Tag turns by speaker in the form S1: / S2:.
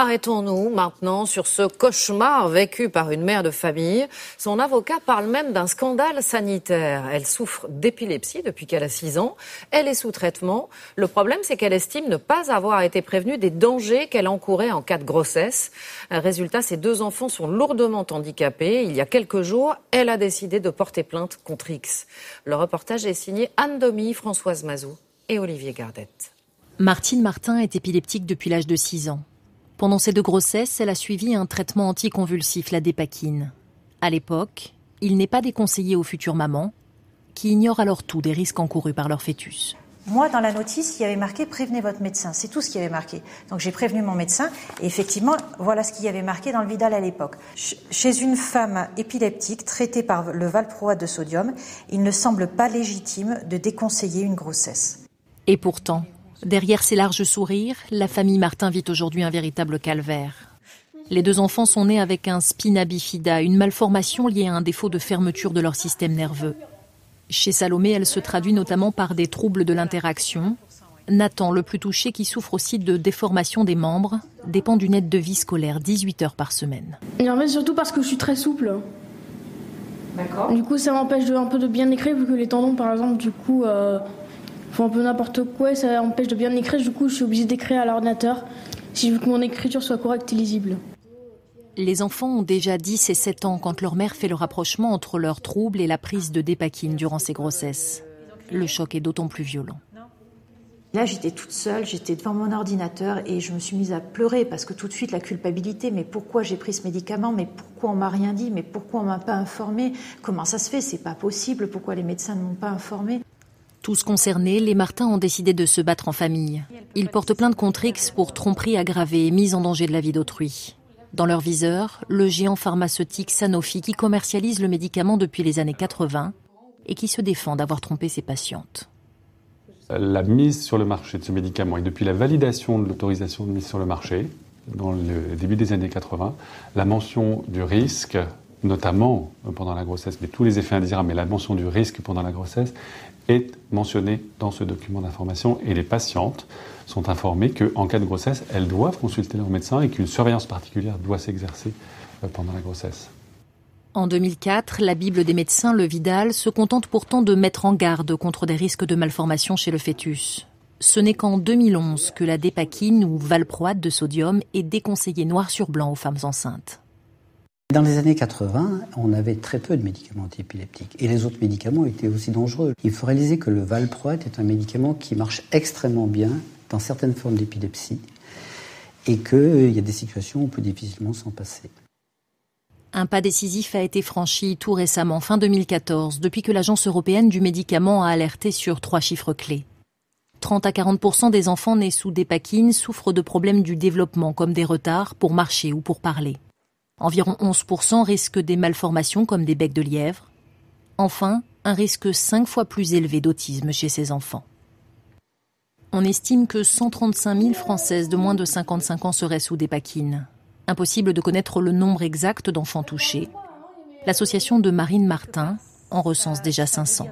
S1: Arrêtons-nous maintenant sur ce cauchemar vécu par une mère de famille. Son avocat parle même d'un scandale sanitaire. Elle souffre d'épilepsie depuis qu'elle a 6 ans. Elle est sous traitement. Le problème, c'est qu'elle estime ne pas avoir été prévenue des dangers qu'elle encourait en cas de grossesse. Résultat, ses 2 enfants sont lourdement handicapés. Il y a quelques jours, elle a décidé de porter plainte contre X. Le reportage est signé Anne Domy, Françoise Mazou et Olivier Gardette.
S2: Martine Martin est épileptique depuis l'âge de 6 ans. Pendant ses 2 grossesses, elle a suivi un traitement anticonvulsif, la dépakine. À l'époque, il n'est pas déconseillé aux futures mamans, qui ignorent alors tout des risques encourus par leur fœtus.
S3: Moi, dans la notice, il y avait marqué « Prévenez votre médecin ». C'est tout ce qui avait marqué. Donc j'ai prévenu mon médecin et effectivement, voilà ce qu'il y avait marqué dans le Vidal à l'époque. Chez une femme épileptique traitée par le valproate de sodium, il ne semble pas légitime de déconseiller une grossesse.
S2: Et pourtant, derrière ces larges sourires, la famille Martin vit aujourd'hui un véritable calvaire. Les 2 enfants sont nés avec un spina bifida, une malformation liée à un défaut de fermeture de leur système nerveux. Chez Salomé, elle se traduit notamment par des troubles de l'interaction. Nathan, le plus touché, qui souffre aussi de déformation des membres, dépend d'une aide de vie scolaire 18 heures par semaine.
S4: Et en fait, surtout parce que je suis très souple.
S1: D'accord.
S4: Du coup, ça m'empêche un peu de bien écrire, vu que les tendons, par exemple, du coup, font un peu n'importe quoi, ça empêche de bien écrire. Du coup, je suis obligée d'écrire à l'ordinateur si je veux que mon écriture soit correcte et lisible.
S2: Les enfants ont déjà 10 et 7 ans quand leur mère fait le rapprochement entre leurs troubles et la prise de dépakine durant ces grossesses. Le choc est d'autant plus violent.
S3: Là, j'étais toute seule, j'étais devant mon ordinateur et je me suis mise à pleurer parce que tout de suite, la culpabilité. Mais pourquoi j'ai pris ce médicament? Mais pourquoi on m'a rien dit? Mais pourquoi on m'a pas informée? Comment ça se fait? C'est pas possible. Pourquoi les médecins ne m'ont pas informée?
S2: Tous concernés, les Martin ont décidé de se battre en famille. Ils portent plainte contre X pour tromperie aggravée et mise en danger de la vie d'autrui. Dans leur viseur, le géant pharmaceutique Sanofi qui commercialise le médicament depuis les années 80 et qui se défend d'avoir trompé ses patientes.
S5: La mise sur le marché de ce médicament et depuis la validation de l'autorisation de mise sur le marché, dans le début des années 80, la mention du risque, notamment pendant la grossesse, mais tous les effets indésirables, mais la mention du risque pendant la grossesse est mentionnée dans ce document d'information et les patientes sont informées qu'en cas de grossesse, elles doivent consulter leur médecin et qu'une surveillance particulière doit s'exercer pendant la grossesse.
S2: En 2004, la Bible des médecins, le Vidal, se contente pourtant de mettre en garde contre des risques de malformation chez le fœtus. Ce n'est qu'en 2011 que la dépakine ou valproate de sodium est déconseillée noir sur blanc aux femmes enceintes.
S6: Dans les années 80, on avait très peu de médicaments antiépileptiques et les autres médicaments étaient aussi dangereux. Il faut réaliser que le valproate est un médicament qui marche extrêmement bien dans certaines formes d'épilepsie et qu'il y a des situations où on peut difficilement s'en passer.
S2: Un pas décisif a été franchi tout récemment, fin 2014, depuis que l'Agence européenne du médicament a alerté sur 3 chiffres clés. 30 à 40% des enfants nés sous dépakine souffrent de problèmes du développement, comme des retards pour marcher ou pour parler. Environ 11% risquent des malformations comme des becs de lièvre. Enfin, un risque 5 fois plus élevé d'autisme chez ces enfants. On estime que 135 000 Françaises de moins de 55 ans seraient sous dépakine. Impossible de connaître le nombre exact d'enfants touchés. L'association de Marine Martin en recense déjà 500.